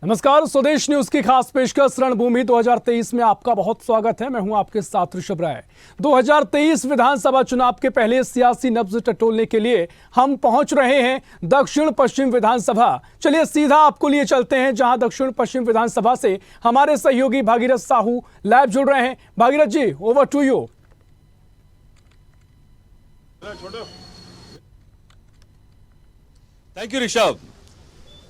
नमस्कार, स्वदेश न्यूज की खास पेशकश रणभूमि 2023 में आपका बहुत स्वागत है। मैं हूं आपके साथ ऋषभ राय। 2023 विधानसभा चुनाव के पहले सियासी नब्ज टटोलने के लिए हम पहुंच रहे हैं दक्षिण पश्चिम विधानसभा। चलिए सीधा आपको लिए चलते हैं जहां दक्षिण पश्चिम विधानसभा से हमारे सहयोगी भागीरथ साहू लाइव जुड़ रहे हैं। Bhagirath ji, over to you. Thank you Rishabh.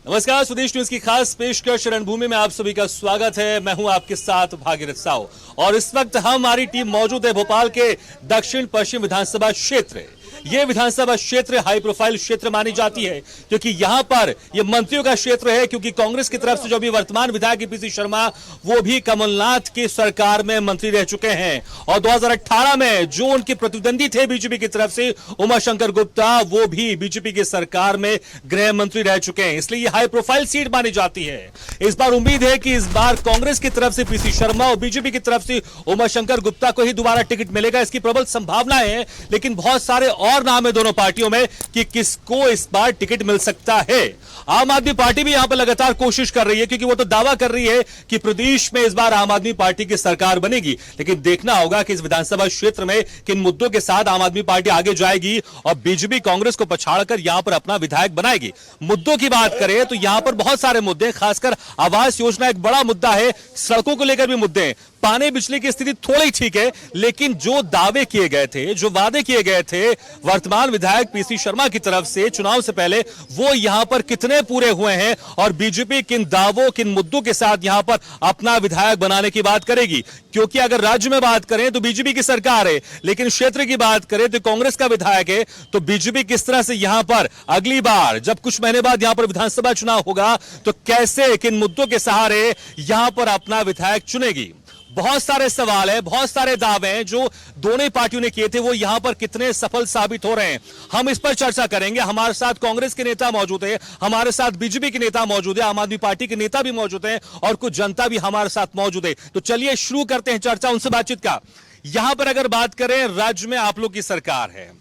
नमस्कार, स्वदेश न्यूज की खास पेशकश रणभूमि में आप सभी का स्वागत है। मैं हूं आपके साथ भागीरथ साहू और इस वक्त हमारी टीम मौजूद है भोपाल के दक्षिण पश्चिम विधानसभा क्षेत्र। यह विधानसभा क्षेत्र हाई प्रोफाइल क्षेत्र मानी जाती है क्योंकि यहां पर यह मंत्रियों का क्षेत्र है, क्योंकि कांग्रेस की तरफ से जो भी वर्तमान विधायक पीसी शर्मा वो भी कमलनाथ की सरकार में मंत्री रह चुके हैं और 2018 में जो उनके प्रतिद्वंदी थे बीजेपी की तरफ से उमाशंकर गुप्ता, वो भी बीजेपी की सरकार में गृह मंत्री रह चुके हैं, इसलिए यह हाई प्रोफाइल सीट मानी जाती है। इस बार उम्मीद है कि इस बार कांग्रेस की तरफ से पीसी शर्मा और बीजेपी की तरफ से उमाशंकर गुप्ता को ही दोबारा टिकट मिलेगा, इसकी प्रबल संभावना है। लेकिन बहुत सारे और नाम है दोनों पार्टियों में कि किसको इस बार टिकट मिल सकता है। आम आदमी पार्टी भी यहां पर लगातार कोशिश कर रही है क्योंकि वो तो दावा कर रही है कि प्रदेश में इस बार आम आदमी पार्टी की सरकार बनेगी, लेकिन देखना होगा कि इस विधानसभा क्षेत्र में किन मुद्दों के साथ आम आदमी पार्टी आगे जाएगी और बीजेपी कांग्रेस को पछाड़कर यहां पर अपना विधायक बनाएगी। मुद्दों की बात करें तो यहां पर बहुत सारे मुद्दे, खासकर आवास योजना एक बड़ा मुद्दा है, सड़कों को लेकर भी मुद्दे हैं, पानी बिजली की स्थिति थोड़ी ठीक है, लेकिन जो दावे किए गए थे, जो वादे किए गए थे वर्तमान विधायक पीसी शर्मा की तरफ से चुनाव से पहले, वो यहां पर कितने पूरे हुए हैं और बीजेपी किन दावों किन मुद्दों के साथ यहां पर अपना विधायक बनाने की बात करेगी। क्योंकि अगर राज्य में बात करें तो बीजेपी की सरकार है, लेकिन क्षेत्र की बात करें तो कांग्रेस का विधायक है, तो बीजेपी किस तरह से यहां पर अगली बार जब कुछ महीने बाद यहां पर विधानसभा चुनाव होगा तो कैसे किन मुद्दों के सहारे यहां पर अपना विधायक चुनेगी। बहुत सारे सवाल हैं, बहुत सारे दावे हैं जो दोनों पार्टियों ने किए थे, वो यहां पर कितने सफल साबित हो रहे हैं, हम इस पर चर्चा करेंगे। हमारे साथ कांग्रेस के नेता मौजूद है, हमारे साथ बीजेपी के नेता मौजूद है, आम आदमी पार्टी के नेता भी मौजूद हैं और कुछ जनता भी हमारे साथ मौजूद है। तो चलिए शुरू करते हैं चर्चा उनसे बातचीत का। यहां पर अगर बात करें, राज्य में आप लोग की सरकार है,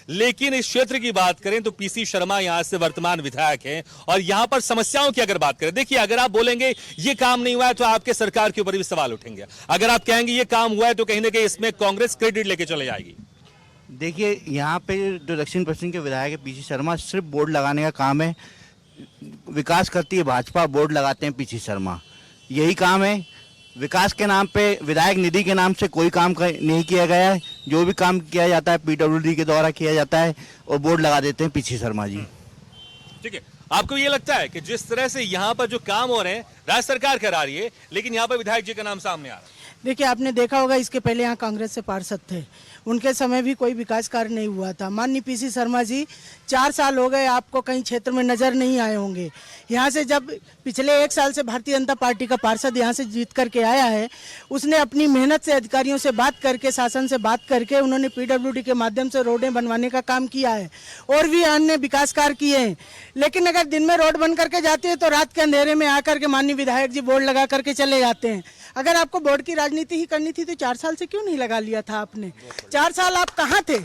लेकिन इस क्षेत्र की बात करें तो पीसी शर्मा यहां से वर्तमान विधायक हैं और यहां पर समस्याओं की अगर बात करें, देखिए अगर आप बोलेंगे ये काम नहीं हुआ है तो आपके सरकार के ऊपर भी सवाल उठेंगे, अगर आप कहेंगे ये काम हुआ है तो कहीं ना कहीं इसमें कांग्रेस क्रेडिट लेके चले जाएगी। देखिए, यहाँ पे जो दक्षिण पश्चिम के विधायक है पीसी शर्मा, सिर्फ बोर्ड लगाने का काम है। विकास करती है भाजपा, बोर्ड लगाते हैं पीसी शर्मा, यही काम है। विकास के नाम पे, विधायक निधि के नाम से कोई काम नहीं किया गया है। जो भी काम किया जाता है पीडब्ल्यूडी के द्वारा किया जाता है और बोर्ड लगा देते हैं पीसी शर्मा जी। ठीक है, आपको ये लगता है कि जिस तरह से यहाँ पर जो काम हो रहे हैं राज्य सरकार करा रही है, लेकिन यहाँ पर विधायक जी का नाम सामने आ रहा है? देखिए, आपने देखा होगा इसके पहले यहाँ कांग्रेस से पार्षद थे, उनके समय भी कोई विकास कार्य नहीं हुआ था। माननीय पीसी शर्मा जी 4 साल हो गए, आपको कहीं क्षेत्र में नजर नहीं आए होंगे। यहाँ से जब पिछले 1 साल से भारतीय जनता पार्टी का पार्षद यहाँ से जीत करके आया है, उसने अपनी मेहनत से अधिकारियों से बात करके, शासन से बात करके, उन्होंने पीडब्ल्यूडी के माध्यम से रोडें बनवाने का काम किया है और भी अन्य विकास कार्य किए हैं। लेकिन अगर दिन में रोड बन करके जाती है तो रात के अंधेरे में आकर के माननीय विधायक जी बोर्ड लगा करके चले जाते हैं। अगर आपको बोर्ड की राजनीति ही करनी थी तो 4 साल से क्यों नहीं लगा लिया था आपने? 4 साल आप कहाँ थे?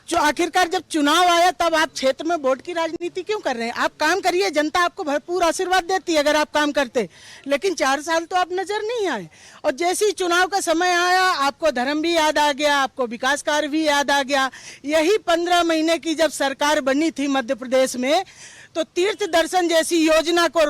जो आखिरकार जब चुनाव आया तब आप क्षेत्र में बोर्ड की राजनीति क्यों कर रहे हैं? आप काम करिए, जनता आपको भरपूर आशीर्वाद देती है अगर आप काम करते, लेकिन 4 साल तो आप नजर नहीं आए। और जैसे ही चुनाव का समय आया, आपको धर्म भी याद आ गया, आपको विकास कार्य भी याद आ गया। यही 15 महीने की जब सरकार बनी थी मध्य प्रदेश में, तो तीर्थ दर्शन जैसी योजना को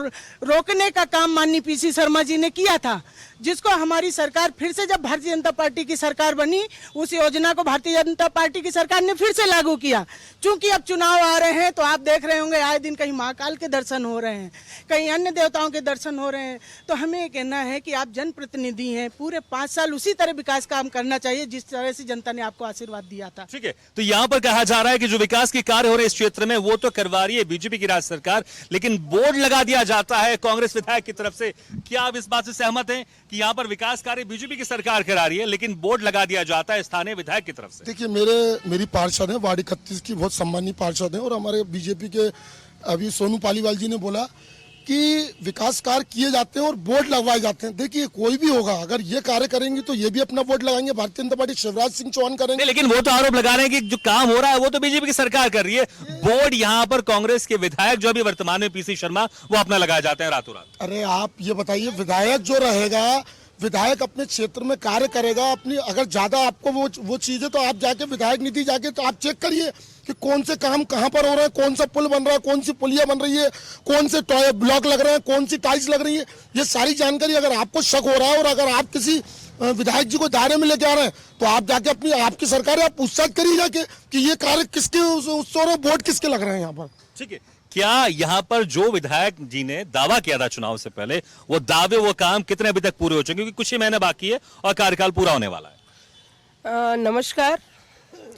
रोकने का काम माननीय पीसी शर्मा जी ने किया था, जिसको हमारी सरकार फिर से, जब भारतीय जनता पार्टी की सरकार बनी, उस योजना को भारतीय जनता पार्टी की सरकार ने फिर से लागू किया। चूंकि अब चुनाव आ रहे हैं तो आप देख रहे होंगे आए दिन कहीं महाकाल के दर्शन हो रहे हैं, कहीं अन्य देवताओं के दर्शन हो रहे हैं। तो हमें ये कहना है कि आप जनप्रतिनिधि हैं, पूरे 5 साल उसी तरह विकास काम करना चाहिए जिस तरह से जनता ने आपको आशीर्वाद दिया था। ठीक है, तो यहाँ पर कहा जा रहा है कि जो विकास के कार्य हो रहे हैं इस क्षेत्र में वो तो करवा रही है बीजेपी की राज्य सरकार, लेकिन बोर्ड लगा दिया जाता है कांग्रेस विधायक की तरफ से। क्या आप इस बात से सहमत हैं कि यहाँ पर विकास कार्य बीजेपी की सरकार करा रही है लेकिन बोर्ड लगा दिया जाता है स्थानीय विधायक की तरफ से? देखिए, मेरी पार्षद है वार्ड 31 की, बहुत सम्मानित पार्षद है और हमारे बीजेपी के अभी सोनू पालीवाल जी ने बोला कि विकास कार्य किए जाते हैं और बोर्ड लगवाए जाते हैं। देखिए कोई भी होगा, अगर ये कार्य करेंगे तो ये भी अपना वोट लगाएंगे, भारतीय जनता पार्टी शिवराज सिंह चौहान करेंगे। नहीं, लेकिन वो तो आरोप लगा रहे हैं कि जो काम हो रहा है वो तो बीजेपी की सरकार कर रही है। बोर्ड यहाँ पर कांग्रेस के विधायक जो अभी वर्तमान में पीसी शर्मा वो अपना लगाए जाते हैं रातों रात। अरे आप ये बताइए, विधायक जो रहेगा, विधायक अपने क्षेत्र में कार्य करेगा, अपनी अगर ज्यादा आपको वो चीज है तो आप जाके विधायक निधि जाके तो आप चेक करिए कि कौन से काम कहाँ पर हो रहे हैं, कौन सा पुल बन रहा है, कौन सी पुलिया बन रही है, कौन से ब्लॉक लग रहे हैं, कौन सी टाइल्स लग रही है। ये सारी जानकारी अगर आपको शक हो रहा है और अगर आप किसी विधायक जी को दायरे में लेके आ रहे हैं तो आप जाके अपनी आपकी सरकार है, आप पूछताछ करिए जाके कि ये कार्य किसके वोट किसके लग रहे हैं यहाँ पर। ठीक है, क्या यहाँ पर जो विधायक जी ने दावा किया था चुनाव से पहले, वो दावे वो काम कितने अभी तक पूरे हो चुके, क्योंकि कुछ ही महीने बाकी है और कार्यकाल पूरा होने वाला है। नमस्कार,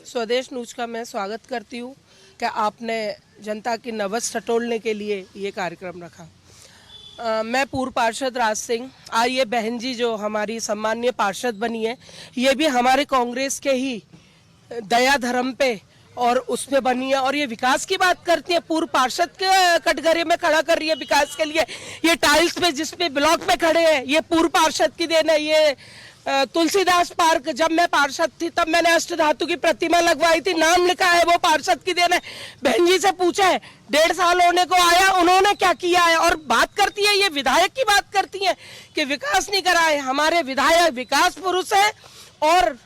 स्वदेश न्यूज का मैं स्वागत करती हूँ कि आपने जनता की नब्ज टटोलने के लिए ये कार्यक्रम रखा। मैं पूर्व पार्षद राज सिंह, आज ये बहन जी जो हमारी सम्मानीय पार्षद बनी है, ये भी हमारे कांग्रेस के ही दया धर्म पे और उस पे बनी है और ये विकास की बात करती है। पूर्व पार्षद के कटघरे में खड़ा कर रही है विकास के लिए। ये टाइल्स पे जिसपे ब्लॉक में खड़े हैं ये पूर्व पार्षद की देन है। ये तुलसीदास पार्क, जब मैं पार्षद थी तब मैंने अष्ट धातु की प्रतिमा लगवाई थी, नाम लिखा है, वो पार्षद की देन है। बहन जी से पूछा है, 1.5 साल होने को आया, उन्होंने क्या किया है। और बात करती है, ये विधायक की बात करती है कि विकास नहीं करा है। हमारे विधायक विकास पुरुष है और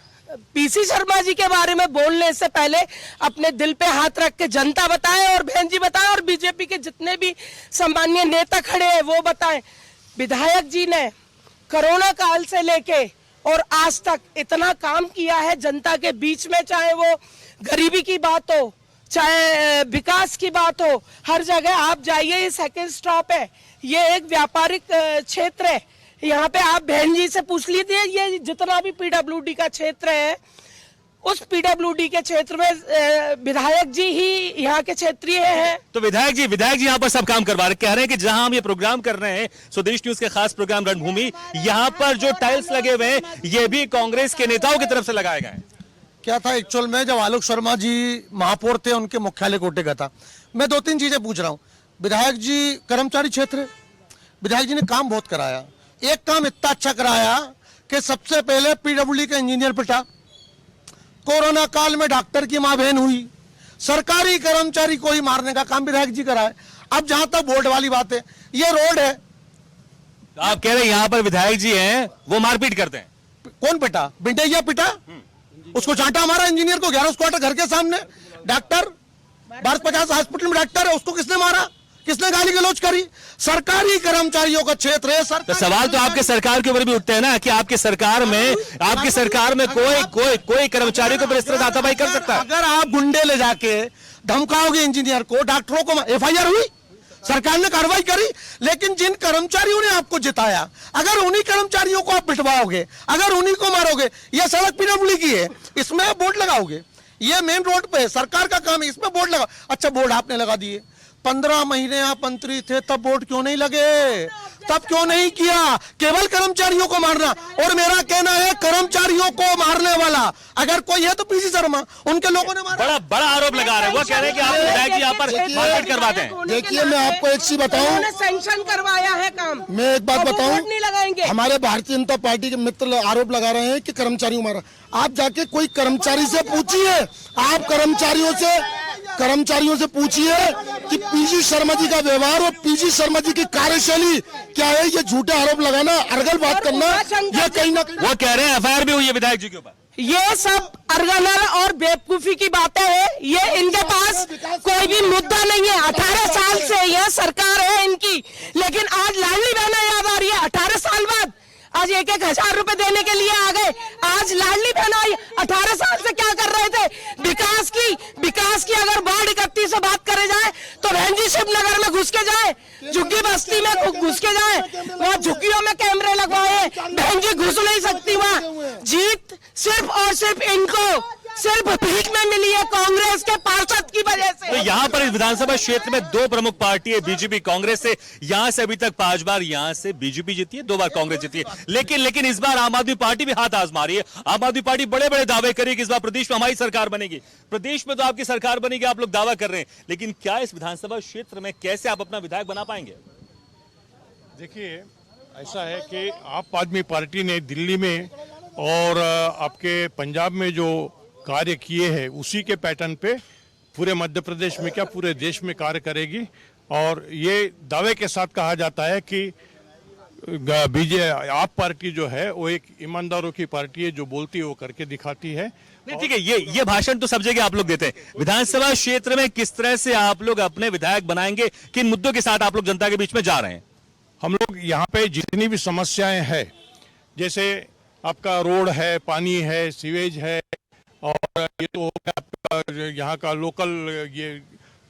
पीसी शर्मा जी के बारे में बोलने से पहले अपने दिल पे हाथ रख के जनता बताए और बहन जी बताए और बीजेपी के जितने भी सम्मानीय नेता खड़े हैं वो बताएं। विधायक जी ने कोरोना काल से लेके और आज तक इतना काम किया है जनता के बीच में, चाहे वो गरीबी की बात हो, चाहे विकास की बात हो, हर जगह आप जाइए। ये सेकंड स्टॉप है, ये एक व्यापारिक क्षेत्र है। यहाँ पे आप बहन जी से पूछ लीजिए, ये जितना भी पीडब्ल्यूडी का क्षेत्र है, उस पीडब्ल्यूडी के क्षेत्र में विधायक जी ही यहाँ के क्षेत्रीय हैं। तो विधायक जी यहाँ पर सब काम करवा रहे, कह रहे हैं कि जहां हम ये प्रोग्राम कर रहे हैं, स्वदेश न्यूज के खास प्रोग्राम रणभूमि, यहाँ पर जो टाइल्स लगे हुए हैं ये भी कांग्रेस के नेताओं की तरफ से लगाए गए हैं। क्या था एक्चुअल में, जब आलोक शर्मा जी महापौर थे उनके मुख्यालय कोटे का था। मैं 2-3 चीजें पूछ रहा हूँ। विधायक जी कर्मचारी क्षेत्र है, विधायक जी ने काम बहुत कराया। एक काम इतना अच्छा कराया कि सबसे पहले पीडब्ल्यूडी का इंजीनियर पिटा, कोरोना काल में डॉक्टर की मां बहन हुई, सरकारी कर्मचारी को ही मारने का काम विधायक जी कराए। अब जहां तक बोर्ड वाली बात है, ये रोड है, आप कह रहे हैं यहाँ पर विधायक जी हैं वो मारपीट करते हैं। कौन पिटा? बिंटैया पिटा, उसको चांटा मारा इंजीनियर को 11 क्वार्टर घर के सामने। डॉक्टर भारत 50 हॉस्पिटल में डॉक्टर है, उसको किसने मारा, किसने गाली गलौज करी? सरकारी कर्मचारियों का क्षेत्र है। तो सवाल तो आपके सरकार के ऊपर भी उठते हैं ना कि आपकी सरकार में कोई कर्मचारी को इस तरह हाथापाई कर सकता है? अगर आप गुंडे ले जाके धमकाओगे इंजीनियर को, डॉक्टरों को, एफआईआर हुई, सरकार ने कार्रवाई करी। लेकिन जिन कर्मचारियों ने आपको जिताया, अगर उन्हीं कर्मचारियों को आप पिटवाओगे, अगर उन्हीं को मारोगे, ये सड़क पीडब्ल्यूडी की है, इसमें आप बोर्ड लगाओगे, ये मेन रोड पे सरकार का काम है, इसमें बोर्ड लगा। अच्छा, बोर्ड आपने लगा दिए, 15 महीने आप मंत्री थे, तब बोर्ड क्यों नहीं लगे? तब क्यों नहीं किया? केवल कर्मचारियों को मारना। और मेरा कहना है, कर्मचारियों को मारने वाला अगर कोई है तो पीसी शर्मा, उनके लोगों ने मारा। बड़ा आरोप लगा रहे हैं, वो कह रहे हैं कि आप विधायक जी यहाँ पर मारपीट करवाते हैं। देखिए, मैं आपको एक चीज बताऊं, सैंक्शन करवाया है काम, मैं एक बात बताऊं, नहीं लगाएंगे। हमारे भारतीय जनता पार्टी के मित्र आरोप लगा रहे हैं कि कर्मचारियों मारा। आप जाके कोई कर्मचारी से पूछिए, आप कर्मचारियों से पूछिए कि पीसी शर्मा जी का व्यवहार और पीसी शर्मा जी की कार्यशैली क्या है। ये झूठे आरोप लगाना, अर्गल बात करना, ये कहीं ना कहीं वो कह रहे हैं एफआईआर भी हुई है विधायक जी के ऊपर। ये सब अर्गनल और बेवकूफी की बातें हैं। ये इनके पास कोई भी मुद्दा नहीं है। 18 साल से यह सरकार है इनकी, लेकिन आज लाडली बहना याद आ रही है। 18 साल बाद आज 1-1 हजार रुपए देने के लिए आ गए। आज लाडली बहन आई, 18 साल से क्या कर रहे थे? विकास की अगर वार्ड 31 से बात करे जाए तो बहन जी शिवनगर में घुस के जाए, झुग्गी बस्ती में घुस के जाए, वहाँ झुग्गियों में कैमरे लगवाए, बहन जी घुस नहीं सकती वहाँ। जीत सिर्फ और सिर्फ इनको सिर्फ भीख में मिली है कांग्रेस के पार्षद की वजह से। तो यहाँ पर इस विधानसभा क्षेत्र में 2 प्रमुख पार्टी है, बीजेपी कांग्रेस से। यहाँ से अभी तक 5 बार यहाँ से बीजेपी जीती है, 2 बार कांग्रेस जीती है। लेकिन इस बार आम आदमी पार्टी भी हाथ आजमा रही है। आम आदमी पार्टी बड़े दावे करी कि इस बार प्रदेश में हमारी सरकार बनेगी। प्रदेश में तो आपकी सरकार बनेगी, आप लोग दावा कर रहे हैं, लेकिन क्या इस विधानसभा क्षेत्र में कैसे आप अपना विधायक बना पाएंगे? देखिए, ऐसा है कि आप आदमी पार्टी ने दिल्ली में और आपके पंजाब में जो कार्य किए हैं उसी के पैटर्न पे पूरे मध्य प्रदेश में क्या पूरे देश में कार्य करेगी। और ये दावे के साथ कहा जाता है कि आप पार्टी जो है वो एक ईमानदारों की पार्टी है, जो बोलती है वो करके दिखाती है। नहीं ठीक है, ये भाषण तो सब जगह आप लोग देते हैं। विधानसभा क्षेत्र में किस तरह से आप लोग अपने विधायक बनाएंगे, किन मुद्दों के साथ आप लोग जनता के बीच में जा रहे हैं? हम लोग यहाँ पे जितनी भी समस्याएं हैं, जैसे आपका रोड है, पानी है, सीवेज है, और ये तो हो गया आपका यहाँ का लोकल ये,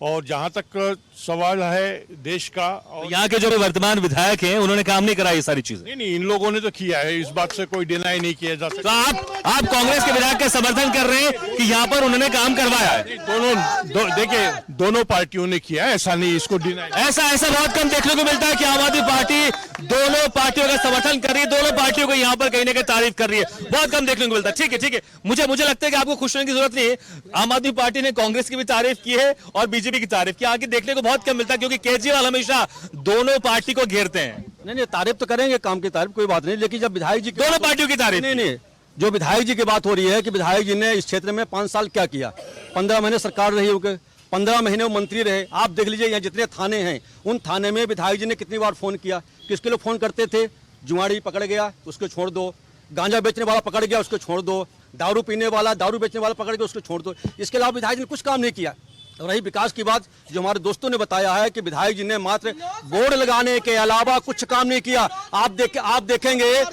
और जहाँ तक सवाल है देश का, और यहाँ के जो वर्तमान विधायक हैं उन्होंने काम नहीं करा ये सारी चीजें। नहीं, इन लोगों ने तो किया है, इस बात से कोई डिनाई नहीं किया जा तो सकता। आप कांग्रेस के विधायक का समर्थन कर रहे हैं कि यहाँ पर उन्होंने काम करवाया है? देखिए, दोनों पार्टियों ने किया है, ऐसा नहीं, इसको डिनाई। ऐसा बहुत कम देखने को मिलता है कि आम आदमी पार्टी दोनों पार्टियों का समर्थन कर रही है, दोनों पार्टियों को यहाँ पर कहीं ना कहीं तारीफ कर रही है, बहुत कम देखने को मिलता है। ठीक है, मुझे लगता है कि आपको खुश होने की जरूरत नहीं है। आम आदमी पार्टी ने कांग्रेस की भी तारीफ की है और बीजेपी की तारीफ की, आगे देखने को बहुत कम मिलता है, क्योंकि केजरीवाल हमेशा दोनों पार्टी को घेरते हैं। नहीं, तारीफ तो करेंगे, काम की तारीफ कोई बात नहीं, लेकिन जब विधायक जी दोनों पार्टियों की तारीफ नहीं, जो विधायक जी की बात हो रही है कि विधायक जी ने इस क्षेत्र में 5 साल क्या किया, 15 महीने सरकार रही होकर, 15 महीने वो मंत्री रहे। आप देख लीजिए यहाँ जितने थाने हैं, उन थाने में विधायक जी ने कितनी बार फोन किया, किसके लिए फोन करते थे? जुआड़ी पकड़ गया उसको छोड़ दो, गांजा बेचने वाला पकड़ गया उसको छोड़ दो, दारू पीने वाला, दारू बेचने वाला पकड़ गया उसको छोड़ दो। इसके अलावा विधायक जी ने कुछ काम नहीं किया। रही विकास की बात, जो हमारे दोस्तों ने बताया है कि विधायक जी ने मात्र बोर्ड लगाने के अलावा कुछ काम नहीं किया। आप देखेंगे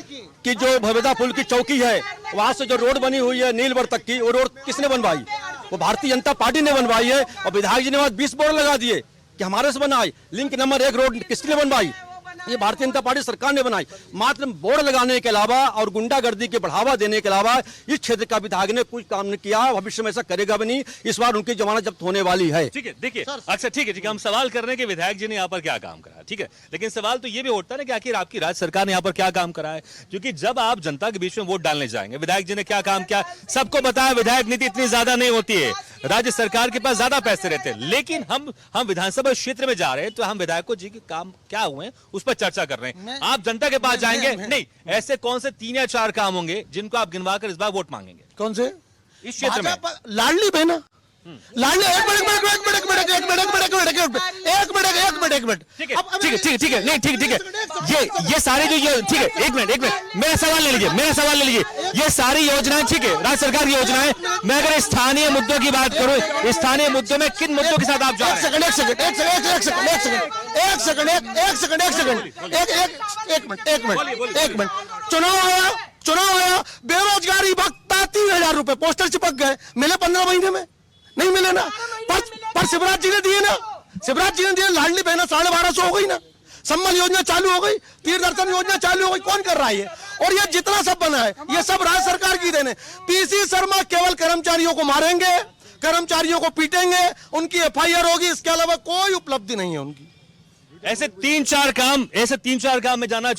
कि जो भवेदा पुल की चौकी है, वहां से जो रोड बनी हुई है नीलवर तक की, वो रोड किसने बनवाई? वो भारतीय जनता पार्टी ने बनवाई है। और विधायक जी ने वहां 20 बोर्ड लगा दिए कि हमारे से बनाई। लिंक नंबर 1 रोड किसने बनवाई? ये भारतीय जनता पार्टी सरकार ने बनाई। मात्र बोर्ड लगाने के अलावा और गुंडागर्दी के बढ़ावा देने के अलावा इस क्षेत्र का विधायक ने कुछ काम नहीं किया, भविष्य में ऐसा करेगा भी नहीं। इस बार उनकी जमानत जब्त होने वाली है। ठीक है, देखिए, अच्छा ठीक है, हम सवाल कर रहे हैं कि विधायक जी ने यहाँ पर क्या काम करा, ठीक है, लेकिन सवाल तो ये भी उठता है ना कि आखिर आपकी राज्य सरकार ने यहाँ पर क्या काम करा है? क्योंकि जब आप जनता के बीच में वोट डालने जाएंगे, विधायक जी ने क्या काम किया, सबको बताया विधायक नीति इतनी ज्यादा नहीं होती है, राज्य सरकार के पास ज्यादा पैसे रहते हैं, लेकिन हम विधानसभा क्षेत्र में जा रहे हैं तो हम विधायकों जी के काम क्या हुए उस पर चर्चा कर रहे हैं। आप जनता के पास जाएंगे, नहीं, ऐसे कौन से 3 या 4 काम होंगे जिनको आप गिनवा कर इस बार वोट मांगेंगे? कौन से? इस क्षेत्र में लाडली बहना, लाडली, एक मिनट, ठीक है, नहीं ठीक है, ये सारी जो ठीक है, एक मिनट, मेरा सवाल ले लीजिए, ये सारी योजनाएं ठीक है, राज्य सरकार की योजनाएं। मैं अगर स्थानीय मुद्दों की बात करूं, स्थानीय मुद्दों में किन मुद्दों के साथ आप जा रहे हैं? एक मिनट, चुनाव आया, बेरोजगारी भत्ता 3,000 रुपए पोस्टर चिपक गए, मिले 15 महीने में? नहीं मिले ना। पर शिवराज जी ने दिए ना, लाडली बहना 1250 हो गई ना, सम्मल योजना चालू हो गई, तीर्थ दर्शन योजना चालू हो गई। कौन कर रहा है ये? और ये जितना सब बना है ये सब राज्य सरकार की देन है। पीसी शर्मा केवल कर्मचारियों को मारेंगे, कर्मचारियों को पीटेंगे, उनकी FIR होगी, इसके अलावा कोई उपलब्धि नहीं है उनकी। ऐसे 3-4 काम मैं जानना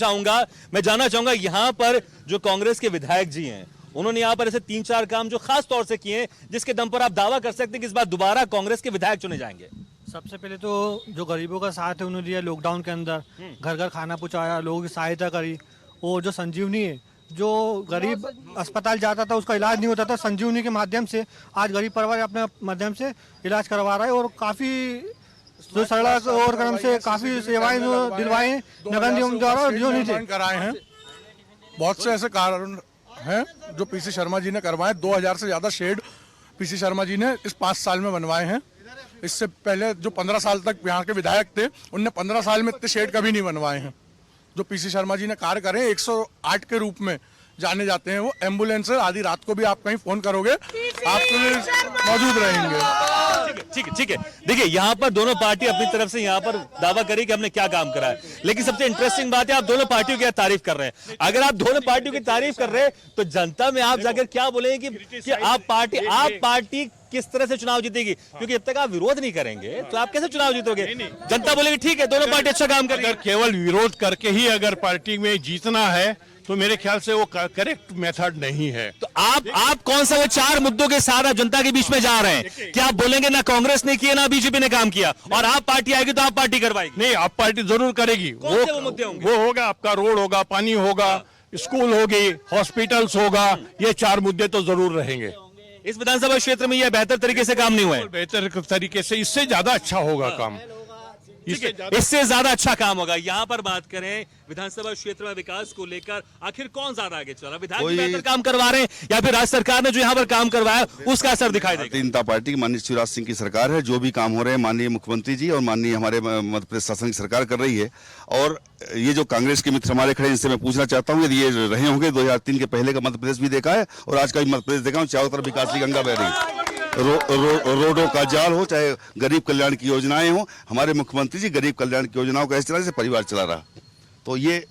चाहूंगा यहाँ पर जो कांग्रेस के विधायक जी हैं, उन्होंने यहाँ पर ऐसे 3-4 काम जो खास तौर से किए हैं जिसके दम पर आप दावा कर सकते हैं कि इस बार दोबारा कांग्रेस के विधायक चुने जाएंगे। सबसे पहले तो जो गरीबों का साथ है उन्होंने दिया, लॉकडाउन के अंदर घर घर खाना पहुंचाया, लोगों की सहायता करी। और जो संजीवनी है, जो गरीब अस्पताल जाता था उसका इलाज नहीं होता था, संजीवनी के माध्यम से आज गरीब परिवार अपने माध्यम से इलाज करवा रहा है। और काफ़ी जो सड़क और क्रम से काफ़ी सेवाएं दिलवाए नगर निगम द्वारा जो नहीं थे कराए हैं। बहुत से ऐसे कारण हैं जो पीसी शर्मा जी ने करवाए। 2000 से ज्यादा शेड पीसी शर्मा जी ने इस 5 साल में बनवाए हैं। इससे पहले जो 15 साल तक यहाँ के विधायक थे, उनने 15 साल में इतने शेड कभी नहीं बनवाए हैं। जो पीसी शर्मा जी ने कार्य करे 108 के रूप में जाने जाते हैं। वो एम्बुलेंस है, आधी रात को भी आप कहीं फोन करोगे आपके लिए मौजूद रहेंगे। ठीक है, देखिए यहाँ पर दोनों पार्टी अपनी तरफ से यहाँ पर दावा करी कि हमने क्या काम करा है, लेकिन सबसे इंटरेस्टिंग बात है आप दोनों पार्टियों की तारीफ कर रहे हैं। अगर आप दोनों पार्टियों की तारीफ कर रहे हैं तो जनता में आप जाकर क्या बोलेंगे कि आप पार्टी किस तरह से चुनाव जीतेगी? क्योंकि जब तक आप विरोध नहीं करेंगे तो आप कैसे चुनाव जीतोगे? जनता बोलेगी ठीक है दोनों पार्टी अच्छा काम कर, केवल विरोध करके ही अगर पार्टी में जीतना है तो मेरे ख्याल से वो करेक्ट मेथड नहीं है। तो आप कौन सा वो 4 मुद्दों के साथ आप जनता के बीच में जा रहे हैं? क्या आप बोलेंगे ना कांग्रेस ने किया ना बीजेपी ने काम किया, और आप पार्टी आएगी तो आप पार्टी करवाएगी? नहीं, आप पार्टी जरूर करेगी। कौन से वो मुद्दे होंगे? वो होगा आपका रोड होगा, पानी होगा, स्कूल होगी, हॉस्पिटल्स होगा, ये 4 मुद्दे तो जरूर रहेंगे। इस विधानसभा क्षेत्र में यह बेहतर तरीके से काम नहीं हुआ है? बेहतर तरीके से, इससे ज्यादा अच्छा होगा काम, इससे ज्यादा अच्छा काम होगा। यहाँ पर बात करें विधानसभा क्षेत्र में विकास को लेकर, आखिर कौन ज्यादा आगे चला? विधायक बेहतर काम करवा रहे हैं या फिर राज्य सरकार ने जो यहाँ पर काम करवाया उसका असर दिखाई देगा? भारतीय जनता पार्टी की माननीय शिवराज सिंह की सरकार है, जो भी काम हो रहे हैं माननीय मुख्यमंत्री जी और माननीय हमारे मध्य प्रदेश शासन की सरकार कर रही है। और ये जो कांग्रेस के मित्र हमारे खड़े, इनसे मैं पूछना चाहता हूँ, यदि ये रहे होंगे 2003 के पहले का मध्य प्रदेश भी देखा है और आज का भी मध्य प्रदेश देखा हूँ, चारों तरफ विकास की गंगा बह रही, रोडों का जाल हो, चाहे गरीब कल्याण की योजनाएं हो, हमारे मुख्यमंत्री जी गरीब कल्याण की योजनाओं का इस तरह से परिवार चला रहा। तो ये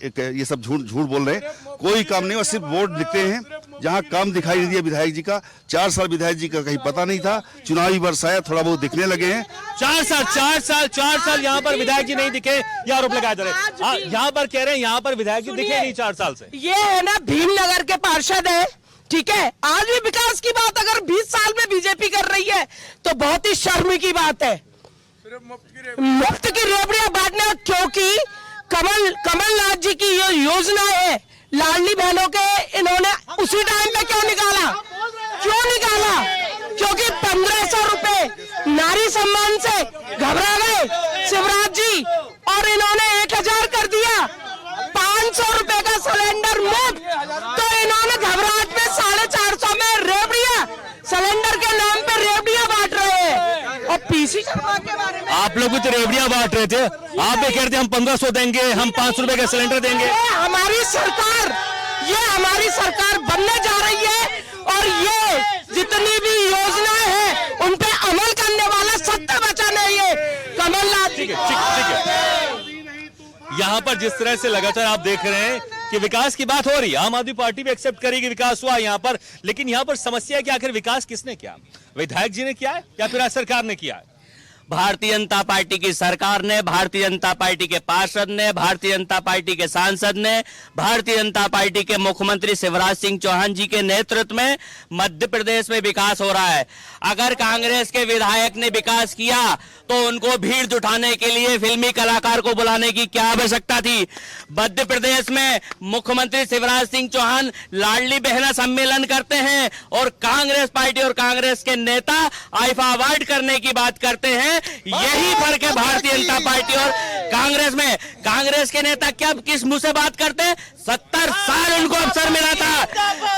सब झूठ बोल रहे हैं, कोई काम नहीं, और सिर्फ बोर्ड लिखते हैं जहां काम दिखाई नहीं दिया विधायक जी का। 4 साल विधायक जी का कहीं पता नहीं था, चुनावी वर्ष आया थोड़ा बहुत दिखने लगे हैं। 4 साल यहाँ पर विधायक जी नहीं दिखे, ये आरोप लगाए जा रहे हैं। यहाँ पर कह रहे हैं यहाँ पर विधायक जी दिखे नहीं 4 साल से। ये है ना भीमनगर के पार्षद है, ठीक है, आज भी विकास की बात अगर 20 साल में बीजेपी कर रही है तो बहुत ही शर्म की बात है। मुफ्त की रेवड़ियां बांटना, क्योंकि कमलनाथ जी की ये योजना है लाडली बहनों के, इन्होंने उसी टाइम पे क्यों निकाला? क्योंकि 1500 रुपए नारी सम्मान से घबरा गए शिवराज जी और इन्होंने 1000 कर दिया, 500 रुपए का सिलेंडर मुफ्त, तो इन्होंने घबराहट में 450 में रेवड़ियां सिलेंडर के नाम पे रेवड़ियां बांट रहे हैं। और पीसी शर्मा के बारे में आप लोग भी तो रेवड़ियां बांट रहे थे, आप भी कह रहे थे हम 1500 देंगे, हम 500 रुपए का सिलेंडर देंगे। ये हमारी सरकार बनने जा रही है और ये जितनी भी योजनाएं हैं उन पे अमल करने वाला सत्ता बचा नहीं है कमलनाथ। ठीक है। यहाँ पर जिस तरह से लगातार आप देख रहे हैं कि विकास की बात हो रही है, आम आदमी पार्टी भी एक्सेप्ट करेगी विकास हुआ यहाँ पर, लेकिन यहाँ पर समस्या है कि आखिर विकास किसने किया? विधायक जी ने किया है या फिर राज्य सरकार ने किया है? भारतीय जनता पार्टी की सरकार ने, भारतीय जनता पार्टी के पार्षद ने, भारतीय जनता पार्टी के सांसद ने, भारतीय जनता पार्टी के मुख्यमंत्री शिवराज सिंह चौहान जी के नेतृत्व में मध्य प्रदेश में विकास हो रहा है। अगर कांग्रेस के विधायक ने विकास किया तो उनको भीड़ जुटाने के लिए फिल्मी कलाकार को बुलाने की क्या आवश्यकता थी? मध्य प्रदेश में मुख्यमंत्री शिवराज सिंह चौहान लाडली बहना सम्मेलन करते हैं और कांग्रेस पार्टी और कांग्रेस के नेता आईफा अवार्ड करने की बात करते हैं। यही फर्क है भारतीय जनता पार्टी और कांग्रेस में। कांग्रेस के नेता क्या किस मुंह से बात करते हैं? 70 साल उनको अवसर मिला था,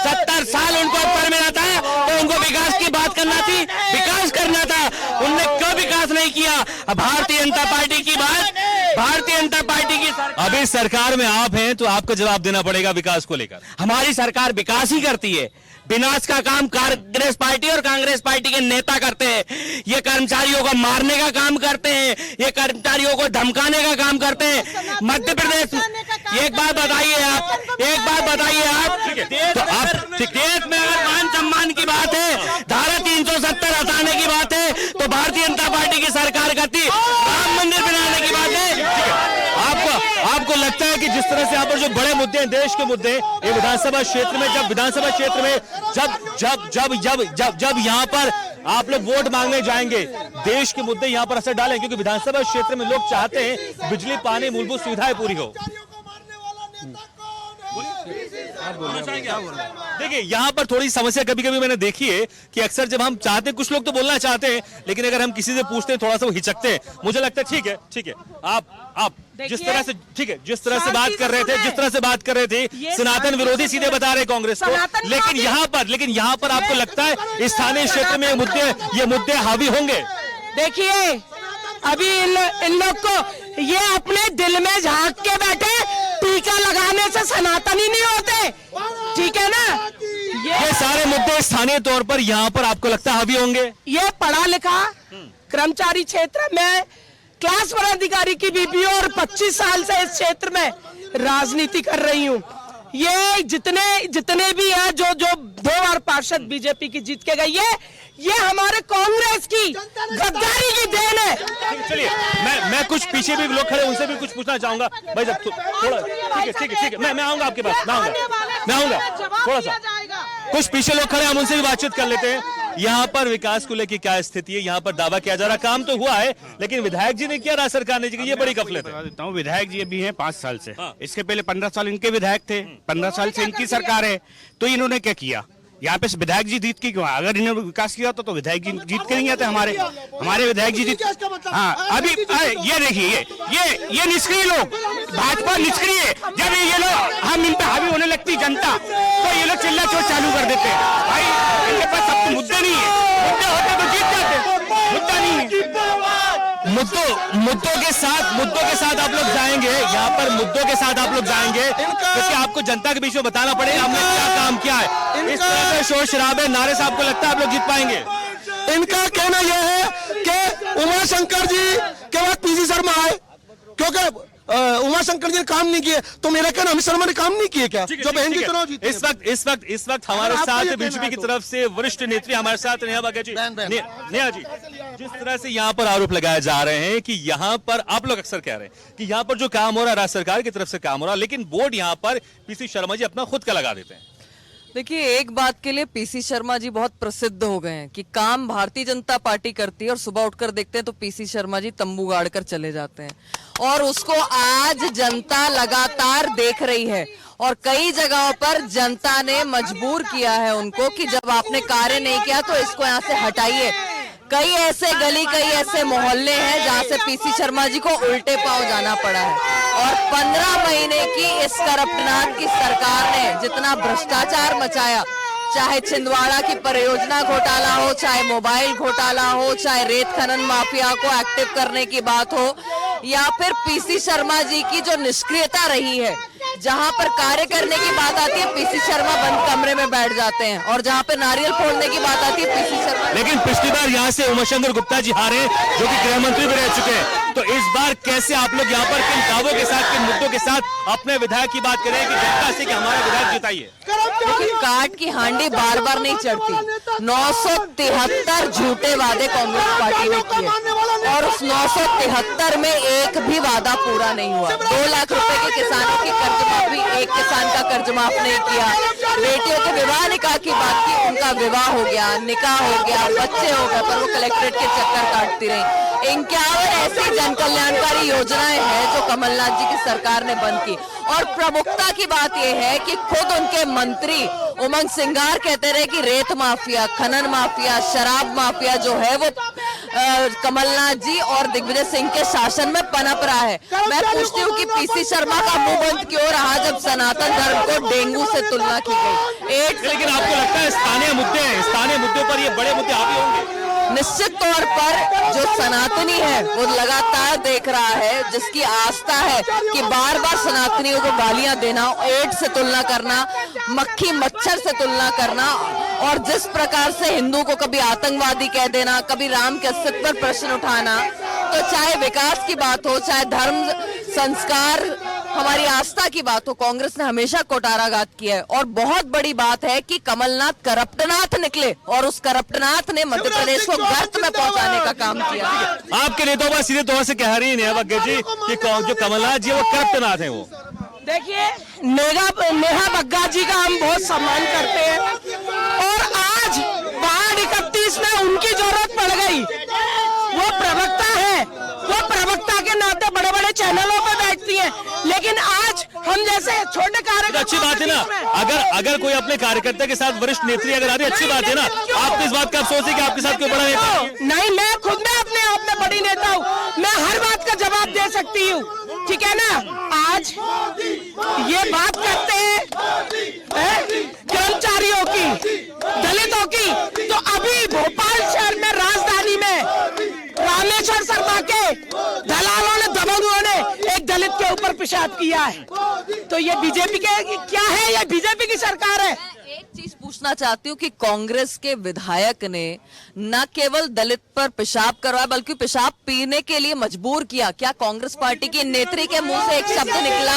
70 साल उनको अवसर मिला था तो उनको विकास की बात करना थी, विकास करना था, उनने क्यों विकास नहीं किया? भारतीय जनता पार्टी की बात, भारतीय जनता पार्टी की अभी सरकार में आप हैं तो आपको जवाब देना पड़ेगा विकास को लेकर। हमारी सरकार विकास ही करती है, विनाश का काम कांग्रेस पार्टी और कांग्रेस पार्टी के नेता करते हैं। ये कर्मचारियों को मारने का काम करते हैं, ये कर्मचारियों को धमकाने का काम करते हैं। मध्य प्रदेश, एक बात बताइए आप, तो आप देश में अगर मान सम्मान की बात है, धारा 370 हटाने की बात है तो भारतीय जनता पार्टी की सरकार करती, राम मंदिर बनाने की बात है। आपको लगता है कि जिस तरह से यहाँ पर जो बड़े मुद्दे हैं, देश के मुद्दे, ये विधानसभा क्षेत्र में जब यहाँ पर आप लोग वोट मांगने जाएंगे, देश के मुद्दे यहाँ पर असर डालें? क्योंकि विधानसभा क्षेत्र में लोग चाहते हैं बिजली, पानी, मूलभूत सुविधाएं पूरी हो। देखिए यहाँ पर थोड़ी समस्या कभी कभी मैंने देखी है कि अक्सर जब हम चाहते हैं, कुछ लोग तो बोलना चाहते हैं, लेकिन अगर हम किसी से पूछते हैं थोड़ा सा वो हिचकते हैं। मुझे लगता है ठीक है आप जिस तरह से बात कर रहे थे, सनातन विरोधी सीधे बता रहे कांग्रेस को, लेकिन यहाँ पर आपको लगता है स्थानीय क्षेत्र में ये मुद्दे हावी होंगे? देखिए अभी इन लोग को ये अपने दिल में झांक के बैठे, टीका लगाने से सनातनी नहीं होते, ठीक है ना? ये सारे मुद्दे स्थानीय तौर पर यहाँ पर आपको लगता है हावी होंगे? ये पढ़ा लिखा कर्मचारी क्षेत्र में क्लास वन अधिकारी की बीपीओ और 25 साल से इस क्षेत्र में राजनीति कर रही हूँ। ये जितने भी हैं जो 2 बार पार्षद बीजेपी की जीत के गई है, ये हमारे कांग्रेस की गद्दारी की देन है। चलिए मैं कुछ पीछे भी लोग खड़े उनसे भी कुछ पूछना चाहूंगा भाई साहब, थोड़ा ठीक है मैं आऊंगा आपके पास, मैं आऊंगा थोड़ा सा। कुछ पीछे लोग खड़े, हम उनसे भी बातचीत कर लेते हैं। यहाँ पर विकास को लेकर क्या स्थिति है? यहाँ पर दावा किया जा रहा, काम तो हुआ है लेकिन विधायक जी ने किया, राज्य सरकार ने, ये बड़ी गफलत है। विधायक जी भी हैं 5 साल से, इसके पहले 15 साल इनके विधायक थे, 15 साल से इनकी सरकार है, तो इन्होंने क्या किया? यहाँ पे विधायक जी जीत की क्यों? अगर इन्होंने विकास किया होता तो विधायक जी जीत के नहीं आते। हमारे विधायक जी जीत, हाँ अभी ये देखिए ये निष्क्रिय लोग, भाजपा निष्क्रिय, जब ये लोग हम इन पे हावी होने लगती जनता तो ये लोग चिल्ला चोट चालू कर देते हैं। भाई इनके पास सब मुद्दे नहीं है, मुद्दे होते तो जीत जाते, मुद्दा नहीं है। मुद्दों के साथ आप लोग जाएंगे, यहाँ पर मुद्दों के साथ आप लोग जाएंगे क्योंकि आपको जनता के बीच में बताना पड़ेगा हमने क्या काम किया है। इस तरह से शोर शराबे नारे से आपको लगता है आप लोग जीत पाएंगे? इनका कहना यह है कि उमाशंकर जी के बाद पीसी शर्मा आए, क्योंकि उमाशंकर जी ने काम नहीं किए, तो मेरा कहना अमित शर्मा ने काम नहीं किए क्या? जो बहन जी चुनाव जीते। इस वक्त हमारे साथ बीजेपी की तरफ से वरिष्ठ नेत्री हमारे साथ नेहा बाघेल जी, नेहा जी, जिस तरह से यहाँ पर आरोप लगाए जा रहे हैं कि यहाँ पर आप लोग अक्सर कह रहे हैं कि यहाँ पर जो काम हो रहा है राज्य सरकार की तरफ से काम हो रहा है, लेकिन बोर्ड यहाँ पर पीसी शर्मा जी अपना खुद का लगा देते हैं। देखिए, एक बात के लिए पीसी शर्मा जी बहुत प्रसिद्ध हो गए हैं कि काम भारतीय जनता पार्टी करती है और सुबह उठकर देखते हैं तो पीसी शर्मा जी तंबू गाड़ कर चले जाते हैं, और उसको आज जनता लगातार देख रही है और कई जगहों पर जनता ने मजबूर किया है उनको कि जब आपने कार्य नहीं किया तो इसको यहाँ से हटाइए। कई ऐसे गली, कई ऐसे मोहल्ले हैं जहाँ से पीसी शर्मा जी को उल्टे पांव जाना पड़ा है, और 15 महीने की इस करप्टनाथ की सरकार ने जितना भ्रष्टाचार मचाया, चाहे छिंदवाड़ा की परियोजना घोटाला हो, चाहे मोबाइल घोटाला हो, चाहे रेत खनन माफिया को एक्टिव करने की बात हो, या फिर पीसी शर्मा जी की जो निष्क्रियता रही है, जहां पर कार्य करने की बात आती है पीसी शर्मा बंद कमरे में बैठ जाते हैं, और जहां पे नारियल फोड़ने की बात आती है पीसी शर्मा। लेकिन पिछली बार यहाँ से उमाशंकर गुप्ता जी हारे जो कि गृह मंत्री भी रह चुके हैं, तो इस बार कैसे आप लोग यहाँ पर किन दावों के साथ, किन मुद्दों के साथ अपने विधायक की बात करें कि जनता से कि हमारा विधायक जिताइए? देखिए, काट की हांडी बार बार नहीं चढ़ती। 973 झूठे वादे कांग्रेस पार्टी ने किए और उस 973 में एक भी वादा पूरा नहीं हुआ। 2 लाख रुपए के किसानों की कर्ज माफी, एक किसान का कर्ज माफ नहीं किया। बेटियों के विवाह निकाह की बात की, उनका विवाह हो गया, निकाह हो गया, बच्चे हो गए, पर वो कलेक्ट्रेट के चक्कर काटती रही। 51 ऐसी जन कल्याणकारी योजनाएं हैं जो कमलनाथ जी की सरकार ने बंद की, और प्रमुखता की बात यह है कि खुद उनके मंत्री उमंग सिंगार कहते रहे कि रेत माफिया, खनन माफिया, शराब माफिया जो है वो कमलनाथ जी और दिग्विजय सिंह के शासन में पनप रहा है। मैं पूछती हूँ कि पीसी शर्मा का मुंह बंद क्यों रहा जब सनातन धर्म को डेंगू से तुलना की गई? लेकिन आपको लगता है स्थानीय मुद्दे हैं, स्थानीय मुद्दों पर ये बड़े मुद्दे हावी होंगे? निश्चित तौर पर जो सनातनी है वो लगातार देख रहा है, जिसकी आस्था है कि बार बार सनातनियों को गालियां देना, एड्स से तुलना करना, मक्खी मच्छर से तुलना करना, और जिस प्रकार से हिंदू को कभी आतंकवादी कह देना, कभी राम के अस्तित्व पर प्रश्न उठाना, तो चाहे विकास की बात हो, चाहे धर्म संस्कार, हमारी आस्था की बात हो, कांग्रेस ने हमेशा कोटाराघात किया है। और बहुत बड़ी बात है कि कमलनाथ करप्टनाथ निकले और उस करप्टनाथ ने मध्य प्रदेश को गर्त में पहुंचाने का काम किया। आपके नेताओं पर सीधे तौर से कह रही है नेहा बाघेल जी कि जो कमलनाथ जी वो करप्टनाथ है। वो देखिए, नेहा बग्गा जी का हम बहुत सम्मान करते हैं, और आज 31 में उनकी जरूरत पड़ गई। वो प्रवक्ता है, वो प्रवक्ता के नाते बड़े बड़े चैनलों पे बैठती हैं, लेकिन आज हम जैसे छोटे कार्यकर्ता, अच्छी बात है ना, अगर कोई अपने कार्यकर्ता के साथ वरिष्ठ नेत्री अगर आ रही है, अच्छी बात है ना। आप इस बात का अफसोस है कि आपके साथ कोई बड़ा नेता नहीं? मैं खुद में अपने आप में बड़ी नेता हूँ, मैं हर बात का जवाब दे सकती हूँ, ठीक है ना। आज ये बात करते हैं कर्मचारियों की, दलितों की, तो अभी भोपाल शहर में, राजधानी में, रामेश्वर शर्मा के दलालों ने, दबंगों ने एक दलित के ऊपर पेशाब किया है। तो ये बीजेपी के क्या है? ये बीजेपी की सरकार है। एक चीज पूछना चाहती हूँ कि कांग्रेस के विधायक ने न केवल दलित पर पेशाब करवाया बल्कि पेशाब पीने के लिए मजबूर किया। क्या कांग्रेस पार्टी की नेत्री के मुंह से एक शब्द निकला?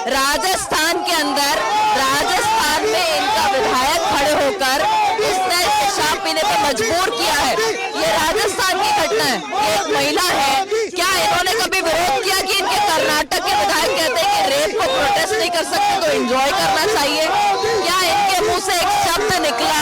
राजस्थान के अंदर, राजस्थान में इनका विधायक खड़े होकर इसने पेशाब पीने पर मजबूर किया है। ये राजस्थान की घटना है, ये एक महिला है। क्या इन्होंने कभी विरोध किया कि इनके कर्नाटक के विधायक कहते हैं कि रेप को प्रोटेस्ट नहीं कर सकते तो एंजॉय करना चाहिए? क्या इनके मुंह से एक शब्द निकला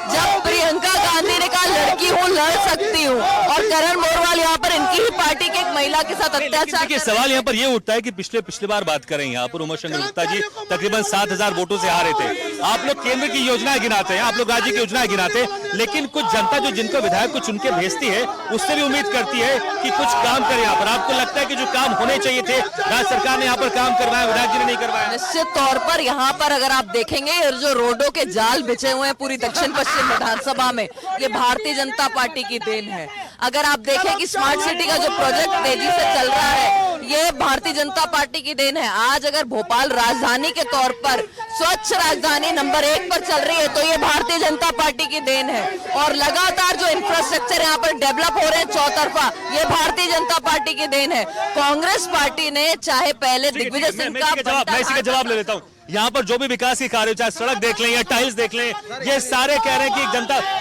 जब प्रियंका गांधी ने कहा लड़की हूँ, लड़ सकती हूँ, और करण मोरवाल यहाँ पर इनकी ही पार्टी के एक महिला के साथ अत्याचार? देखिए, सवाल यहाँ पर ये उठता है कि पिछले बार बात करें यहाँ पर उमर शंकर गुप्ता जी तकरीबन 7,000 वोटों से हारे थे। आप लोग केंद्र की योजनाएं गिनाते हैं, आप लोग राज्य की योजनाएं गिनाते हैं, लेकिन कुछ जनता जो जिनको विधायक को चुन के भेजती है उससे भी उम्मीद करती है कि कुछ काम करे यहाँ पर। आपको लगता है कि जो काम होने चाहिए थे राज्य सरकार ने यहाँ पर काम करवाया, विधायक जी ने नहीं करवाया? निश्चित तौर पर यहाँ पर अगर आप देखेंगे जो रोडों के जाल बिछे हुए हैं पूरी दक्षिण पश्चिम विधानसभा में, ये भारतीय जनता पार्टी की देन है। अगर आप देखें कि स्मार्ट सिटी का जो प्रोजेक्ट तेजी से चल रहा है, ये भारतीय जनता पार्टी की देन है। आज अगर भोपाल राजधानी के तौर पर स्वच्छ राजधानी नंबर 1 पर चल रही है तो ये भारतीय जनता पार्टी की देन है। और लगातार जो इंफ्रास्ट्रक्चर यहाँ पर डेवलप हो रहे हैं चौतरफा, ये भारतीय जनता पार्टी की देन है। कांग्रेस पार्टी ने चाहे पहले दिग्विजय सिंह मैं इसी का जवाब ले लेता हूँ। यहाँ पर जो भी विकास के कार्य, चाहे सड़क देख लें या टाइल्स देख लें, ये सारे कह रहे हैं कि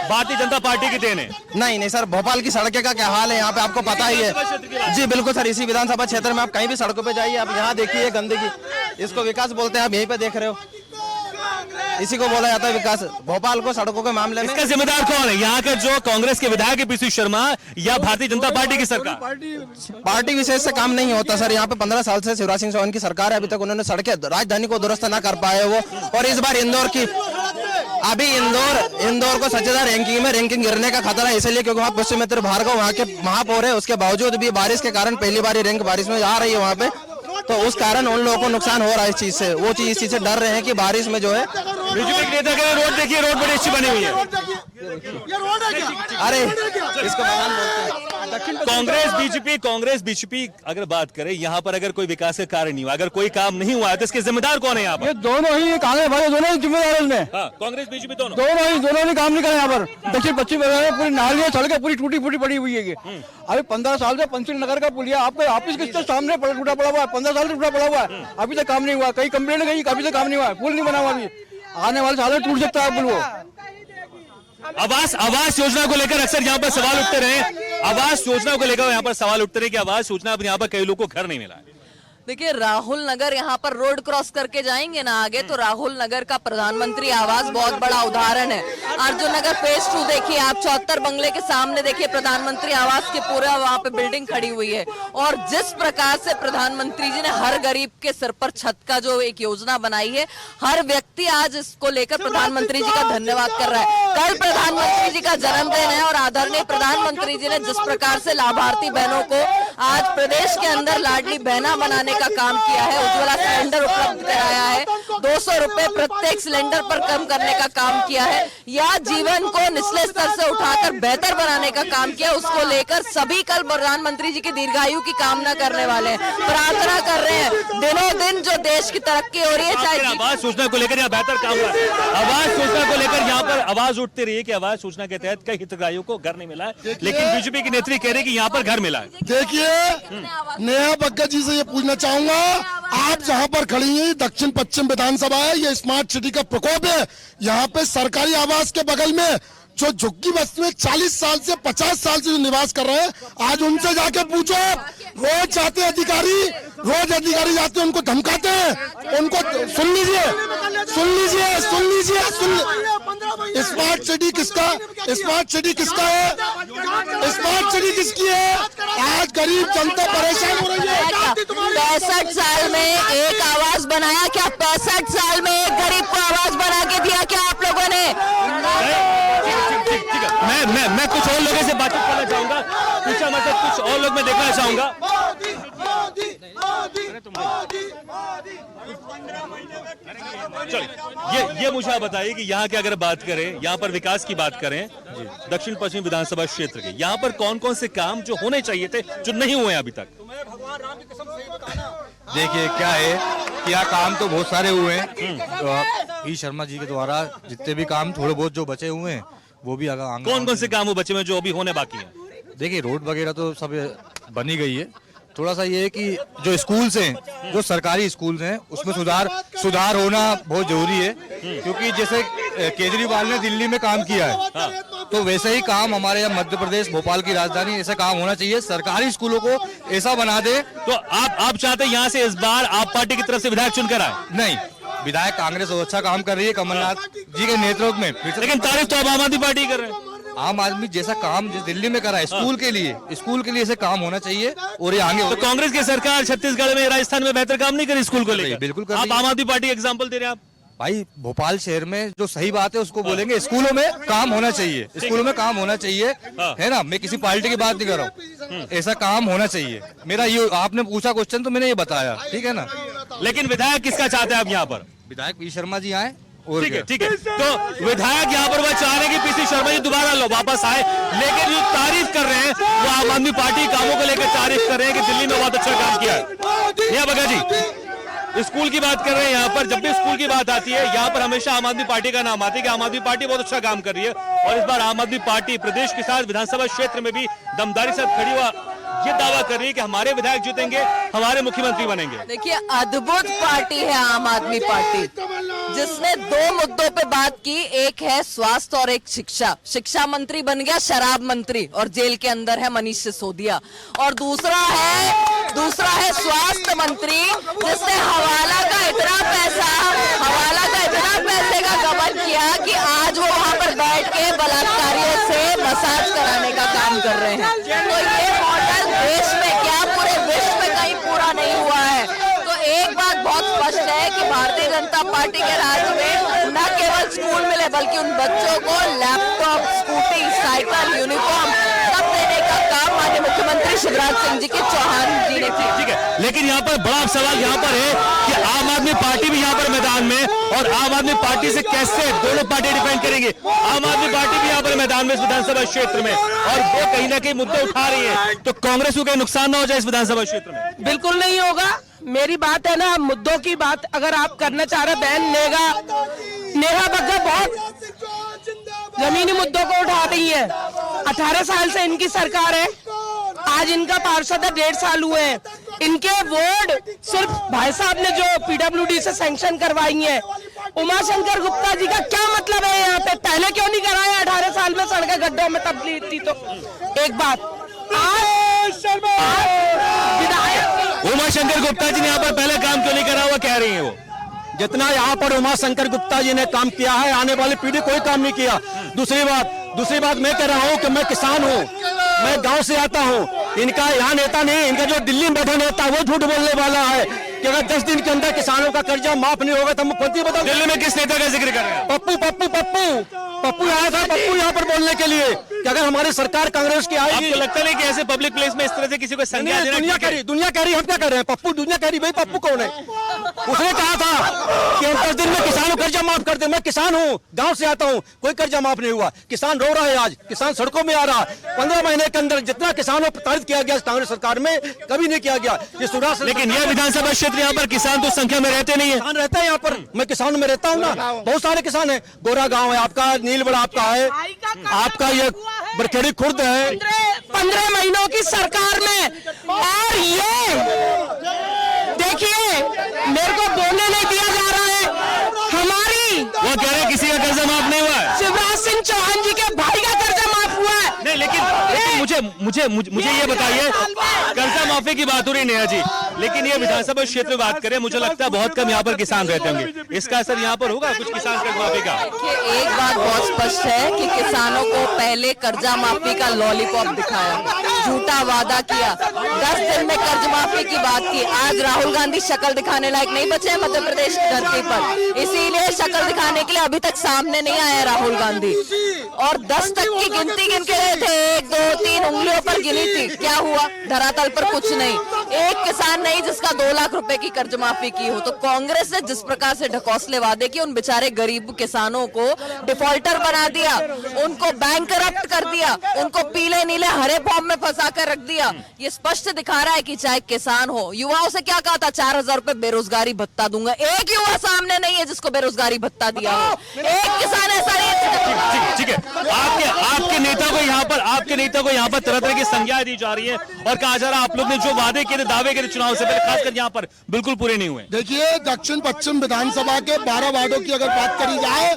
भारतीय जनता पार्टी की देन है। नहीं सर, भोपाल की सड़कें का क्या हाल है यहाँ पे आपको पता ही है। जी बिल्कुल सर, इसी विधानसभा क्षेत्र में आप कहीं भी सड़कों पे जाइए, आप यहाँ देखिए गंदगी, इसको विकास बोलते हैं, आप यहीं पे देख रहे हो, इसी को बोला जाता है विकास। भोपाल को सड़कों के मामले में इसका जिम्मेदार कौन है? यहाँ के जो कांग्रेस के विधायक है पीसी शर्मा या भारतीय जनता पार्टी की सरकार? पार्टी विशेष से काम नहीं होता सर। यहाँ पे 15 साल से शिवराज सिंह चौहान की सरकार है, अभी तक उन्होंने सड़कें राजधानी को दुरुस्त ना कर पाए वो। और इस बार इंदौर की, अभी इंदौर को सच्चेदा रैंकिंग गिरने का खतरा है, इसलिए क्योंकि वहाँ पुष्यमित्र भार्गव वहाँ के महापौर है, उसके बावजूद भी बारिश के कारण पहली बार रैंक बारिश में आ रही है वहाँ पे, तो उस कारण उन लोगों को नुकसान हो रहा है इस चीज से। वो चीज इस चीज से डर रहे हैं कि बारिश में जो है बीजेपी के नेता कह रहे रोड देखिए, रोड बड़ी अच्छी बनी हुई है। अरे इसको कांग्रेस बीजेपी अगर बात करें यहाँ पर, अगर कोई विकास का कार्य नहीं हुआ, अगर कोई काम नहीं हुआ है तो इसके जिम्मेदार कौन है यहाँ पर? ये दोनों ही कांग्रेस वाले दोनों ही जिम्मेदार है इसमें। कांग्रेस बीजेपी दोनों ने काम नहीं करा यहाँ पर। दक्षिण पश्चिम पूरी नालियां सड़कें पूरी टूटी फूटी पड़ी हुई है। अभी 15 साल से पंचल नगर का पुलिया आपके ऑफिस के सामने टूटा पड़ा हुआ है, 15 साल से टूटा पड़ा हुआ है, अभी तक काम नहीं हुआ। कई कंप्लेंट गई, अभी तक काम नहीं हुआ है, पुल नहीं बना हुआ। अभी आने वाले सालों में टूट सकता है पुल। वो आवास योजना को लेकर अक्सर यहाँ पर सवाल उठते रहे, आवास योजना को लेकर यहाँ पर सवाल उठते रहे कि आवास योजना पर यहाँ पर कई लोगों को घर नहीं मिला है। देखिए, राहुल नगर यहाँ पर रोड क्रॉस करके जाएंगे ना आगे, तो राहुल नगर का प्रधानमंत्री आवास बहुत बड़ा उदाहरण है। अर्जुन नगर फेज 2 देखिए आप, 74 बंगले के सामने देखिए प्रधानमंत्री आवास की पूरा वहाँ पे बिल्डिंग खड़ी हुई है। और जिस प्रकार से प्रधानमंत्री जी ने हर गरीब के सिर पर छत का जो एक योजना बनाई है, हर व्यक्ति आज इसको लेकर प्रधानमंत्री जी का धन्यवाद कर रहा है। कल प्रधानमंत्री जी का जन्मदिन है और आदरणीय प्रधानमंत्री जी ने जिस प्रकार से लाभार्थी बहनों को आज प्रदेश के अंदर लाडली बहना बनाने का काम किया है, उज्ज्वला सिलेंडर उपलब्ध कराया है, 200 रुपए प्रत्येक सिलेंडर पर कम करने का काम किया है, या जीवन को निचले स्तर से उठाकर बेहतर बनाने का काम किया, उसको लेकर सभी कल प्रधानमंत्री जी की दीर्घायु की कामना करने वाले हैं, प्रार्थना कर रहे हैं। दिनों दिन जो देश की तरक्की हो रही है, चाहे आवास योजना को लेकर यहाँ बेहतर काम हुआ है। आवास योजना को लेकर यहाँ पर आवाज उठती रही है कि आवास योजना के तहत कई हितग्राहियों को घर नहीं मिला है, लेकिन बीजेपी की नेत्री कह रही है कि यहाँ पर घर मिला है। देखिए, नेहा बग्गा जी से ये पूछना चाहूंगा, आप जहां पर खड़ी हैं दक्षिण पश्चिम विधानसभा है, ये स्मार्ट सिटी का प्रकोप है। यहाँ पे सरकारी आवास के बगल में जो झुग्गी बस्ती में 40 साल से 50 साल से जो निवास कर रहे हैं, आज उनसे जाके पूछो। रोज जाते अधिकारी जाते हैं, उनको धमकाते हैं, उनको सुन लीजिए। स्मार्ट सिटी किसका है? स्मार्ट सिटी किसकी है? आज गरीब जनता परेशान हो रही है। 65 साल में एक आवास बनाया क्या? 65 साल में एक गरीब को आवास बना के दिया क्या आप लोगों ने? मैं कुछ और लोगों से बातचीत करना चाहूंगा, पूछा मतलब कुछ और लोग मैं देखना चाहूंगा। चलिए ये मुझे आप बताइए कि यहाँ की अगर बात करें, यहाँ पर विकास की बात करें दक्षिण पश्चिम विधानसभा क्षेत्र के, यहाँ पर कौन कौन से काम जो होने चाहिए थे जो नहीं हुए अभी तक? देखिए क्या है कि यहाँ काम तो बहुत सारे हुए हैं। तो ई शर्मा जी के द्वारा जितने भी काम थोड़े बहुत जो बचे हुए हैं वो भी अगर कौन कौन से काम वो बचे हुए जो अभी होने बाकी हैं? देखिए रोड वगैरह तो सब बनी गई है। थोड़ा सा ये है कि जो स्कूल्स हैं, जो सरकारी स्कूल्स हैं, उसमें सुधार होना बहुत जरूरी है। क्योंकि जैसे केजरीवाल ने दिल्ली में काम किया है, तो वैसे ही काम हमारे यहाँ मध्य प्रदेश, भोपाल की राजधानी, ऐसा काम होना चाहिए। सरकारी स्कूलों को ऐसा बना दे। तो आप चाहते हैं यहाँ से इस बार आप पार्टी की तरफ से विधायक चुनकर आए? नहीं, विधायक कांग्रेस बहुत अच्छा काम कर रही है कमलनाथ जी के नेतृत्व में। लेकिन तारीफ तो आम आदमी पार्टी कर रहे हैं। आम आदमी जैसा काम जिस दिल्ली में करा है स्कूल के लिए ऐसे काम होना चाहिए। और ये आगे तो कांग्रेस की सरकार छत्तीसगढ़ में, राजस्थान में बेहतर काम नहीं करी स्कूल को लेकर? बिल्कुल कर आप आम आदमी पार्टी एग्जाम्पल दे रहे हैं। आप भाई भोपाल शहर में जो सही बात है उसको बोलेंगे। स्कूलों में काम होना चाहिए, स्कूलों में काम होना चाहिए, है ना। मैं किसी पार्टी की बात नहीं कर रहा हूँ, ऐसा काम होना चाहिए। मेरा ये आपने पूछा क्वेश्चन तो मैंने ये बताया, ठीक है ना। लेकिन विधायक किसका चाहते हैं आप यहाँ पर? विधायक पी शर्मा जी आए। ठीक है। तो विधायक यहाँ पर वह चाह रहे हैं कि पीसी शर्मा जी दोबारा वापस आए, लेकिन जो तारीफ कर रहे हैं वो आम आदमी पार्टी कामों को लेकर तारीफ कर रहे हैं कि दिल्ली में बहुत अच्छा काम किया है। यहाँ बगा जी स्कूल की बात कर रहे हैं। यहाँ पर जब भी स्कूल की बात आती है यहाँ पर हमेशा आम आदमी पार्टी का नाम आता है कि आम आदमी पार्टी बहुत अच्छा काम कर रही है। और इस बार आम आदमी पार्टी प्रदेश के साथ विधानसभा क्षेत्र में भी दमदारी से खड़ी हुआ ये दावा कर रही है कि हमारे विधायक जीतेंगे, हमारे मुख्यमंत्री बनेंगे। देखिए अद्भुत पार्टी है आम आदमी पार्टी, जिसने दो मुद्दों पे बात की। एक है स्वास्थ्य और एक शिक्षा मंत्री बन गया शराब मंत्री और जेल के अंदर है मनीष सिसोदिया। और दूसरा है स्वास्थ्य मंत्री, जिसने हवाला का इतना पैसे का गबन किया कि आज वो वहाँ पर बैठ के बलात्कारियों से मसाज कराने का काम कर रहे हैं। तो ये मॉडल देश में क्या पूरे विश्व में कहीं पूरा नहीं हुआ है। तो एक बात बहुत स्पष्ट है कि भारतीय जनता पार्टी के राज में न केवल स्कूल मिले बल्कि उन बच्चों को लैपटॉप, स्कूटी, साइकिल, यूनिफॉर्म सब देने का काम माननीय मुख्यमंत्री शिवराज सिंह जी के चौहान जी ने किया। ठीक है, लेकिन यहाँ पर बड़ा सवाल यहाँ पर है कि आम आदमी पार्टी भी यहाँ पर मैदान में, और आम आदमी पार्टी से कैसे दोनों पार्टी डिफेंड करेंगे। आम आदमी पार्टी भी यहाँ पर मैदान में इस विधानसभा क्षेत्र में, और वो कहीं ना कहीं मुद्दे उठा रही है। तो कांग्रेस को कहीं नुकसान ना हो जाए इस विधानसभा क्षेत्र में? बिल्कुल नहीं होगा। मेरी बात है ना, मुद्दों की बात अगर आप करना चाह रहे, बहन नेहा बग्गा बहुत जमीनी मुद्दों को उठा रही है। 18 साल से इनकी सरकार है, आज इनका पार्षद है, 1.5 साल हुए हैं। इनके वोट सिर्फ भाई साहब ने जो पीडब्ल्यूडी से सैंक्शन करवाई है। उमाशंकर गुप्ता जी का क्या मतलब है यहाँ पे? पहले क्यों नहीं कराया? 18 साल में सड़कें गड्ढों में तब्दील थी। तो एक बात, उमाशंकर गुप्ता जी ने यहाँ पर पहले काम क्यों नहीं करा हुआ कह रही है वो? जितना यहाँ पर उमाशंकर गुप्ता जी ने काम किया है आने वाली पीढ़ी कोई काम नहीं किया। दूसरी बात मैं कह रहा हूँ कि मैं किसान हूँ, मैं गांव से आता हूँ। इनका यहाँ नेता नहीं, इनका जो दिल्ली में बैठा नेता वो झूठ बोलने वाला है कि अगर 10 दिन के अंदर किसानों का कर्जा माफ नहीं होगा तो मुख्यमंत्री बताओ। दिल्ली में किस नेता का जिक्र कर रहे हैं? पप्पू आया था, पप्पू यहाँ पर बोलने के लिए कि अगर हमारी सरकार कांग्रेस की आएगी। आपको लगता नहीं कि ऐसे पब्लिक प्लेस में इस तरह से किसी को संज्ञा देना? दुनिया कह रही हम क्या कर रहे हैं? पप्पू दुनिया कह रही, भाई पप्पू कौन है? उसने कहा था कि हम 10 दिन में किसानों कर्जा माफ कर दे। मैं किसान हूँ, गांव से आता हूँ, कोई कर्जा माफ नहीं हुआ। किसान रो रहा है, आज किसान सड़कों में आ रहा है। 15 महीने के अंदर जितना किसानों को प्रताड़ित किया गया कांग्रेस सरकार में कभी नहीं किया गया। ये सुराज, लेकिन यह विधानसभा क्षेत्र यहाँ पर किसान तो संख्या में रहते नहीं है। किसान रहते हैं यहाँ पर, मैं किसानों में रहता हूँ ना, बहुत सारे किसान है। गोरा गाँव है आपका, नीलबड़ा आपका है, आपका ये बरखेड़ी खुर्द है। 15 महीनों की सरकार में, और ये देखिए मेरे को बोलने नहीं दिया जा रहा है। हमारी वो कह रहे हैं किसी का कर्जा माफ नहीं हुआ है। शिवराज सिंह चौहान जी के भाई का कर्जा माफ हुआ है। नहीं, लेकिन मुझे ये बताइए, कर्जा माफी की बात हो रही नेहा जी, लेकिन ये विधानसभा क्षेत्र में बात करें, मुझे लगता है बहुत कम यहाँ पर किसान रहते होंगे। इसका असर यहाँ पर होगा कुछ किसान कर्ज माफी का? देखिए एक बात बहुत स्पष्ट है कि किसानों को पहले कर्जा माफी का लॉलीपॉप दिखाया, झूठा वादा किया, 10 दिन में कर्ज माफी की बात की। आज राहुल गांधी शक्ल दिखाने लायक नहीं बचे हैं मध्य प्रदेश की धरती पर, इसीलिए शक्ल दिखाने के लिए अभी तक सामने नहीं आया राहुल गांधी। और 10 तक की गिनती गिन के रहे थे, 1 2 3 3 उंगलियों पर गिनी थी, क्या हुआ? धरातल पर कुछ नहीं। एक किसान नहीं जिसका 2 लाख रुपए की कर्ज माफी की हो। तो कांग्रेस ने जिस प्रकार से ढकोसले वादे किए, उन बेचारे गरीब किसानों को डिफॉल्टर बना दिया, उनको बैंक करप्ट कर दिया, उनको पीले नीले हरे फॉर्म में फंसा कर रख दिया। ये स्पष्ट दिखा रहा है कि चाहे किसान हो, युवाओं से क्या कहा था, 4000 रुपए बेरोजगारी भत्ता दूंगा। एक युवा सामने नहीं है जिसको बेरोजगारी भत्ता दिया हो, एक किसान ऐसा नहीं है। ठीक है, आपके नेता को यहाँ पर तरह तरह की संज्ञाएं दी जा रही है और कहा जा रहा है आप लोग ने जो वादे किए थे, दावे किए थे चुनाव से पहले, खासकर यहाँ पर बिल्कुल पूरे नहीं हुए। देखिए, दक्षिण पश्चिम विधानसभा के 12 वार्डों की अगर बात करी जाए,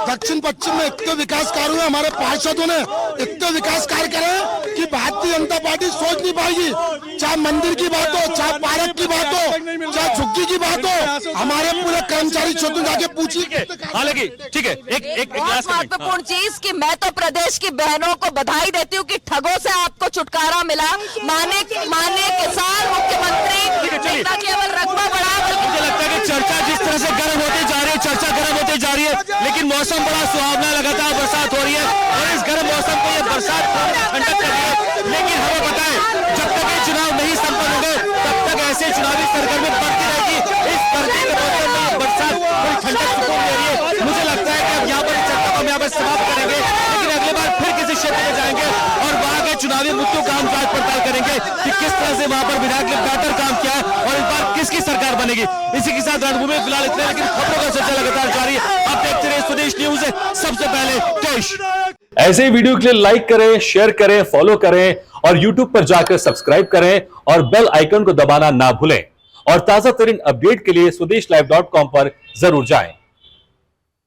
दक्षिण पश्चिम में इतने विकास कार्य हुए, हमारे पार्षदों ने इतने विकास कार्य करे कि भारतीय जनता पार्टी सोच नहीं पाएगी। चाहे मंदिर की बात हो, चाहे पार्क की बात हो, चाहे झुग्गी की बात हो, हमारे पूरे कर्मचारी क्षेत्र जाके पूछिए। हालांकि ठीक है, एक बहुत महत्वपूर्ण चीज कि मैं तो प्रदेश की बहनों को बधाई देती हूँ कि ठगों से आपको छुटकारा मिला। माने किसान मुख्यमंत्री नेता केवल रकबा बढ़ा, मुझे लगता है कि चर्चा जिस तरह से गर्म होती जा रही है, चर्चा गर्म होती जा रही है, लेकिन मौसम बड़ा सुहावना, लगातार बरसात हो रही है और इस गर्म मौसम को ये बरसात ठंडक कर रही है। लेकिन हमें पता है जब तक ये चुनाव नहीं संपन्न होंगे तब तक ऐसे चुनावी सरगर्मी बढ़ती रहेगी। इस बढ़ती के मौसम में बरसात थोड़ी ठंडक सुकून दे रही है। मुझे लगता है कि अब यहाँ पर इस चर्चा को हम यहाँ पर समाप्त करेंगे, लेकिन अगली बार फिर किसी क्षेत्र में जाएंगे और वहाँ के चुनावी मुद्दों का हम जांच पड़ताल करेंगे कि किस तरह से वहाँ पर विधायक ने बेहतर काम किया है और इस बार किसकी सरकार बनेगी। इसी के साथ रणभूमि फिलहाल इतने, लेकिन खबरों का चर्चा लगातार जारी है। आप देखते रहिए स्वदेश न्यूज, सबसे पहले देश। ऐसे ही वीडियो के लिए लाइक करें, शेयर करें, फॉलो करें और YouTube पर जाकर सब्सक्राइब करें और बेल आइकन को दबाना ना भूलें। और ताजा तरीन अपडेट के लिए swedeshlive.com पर जरूर जाएं।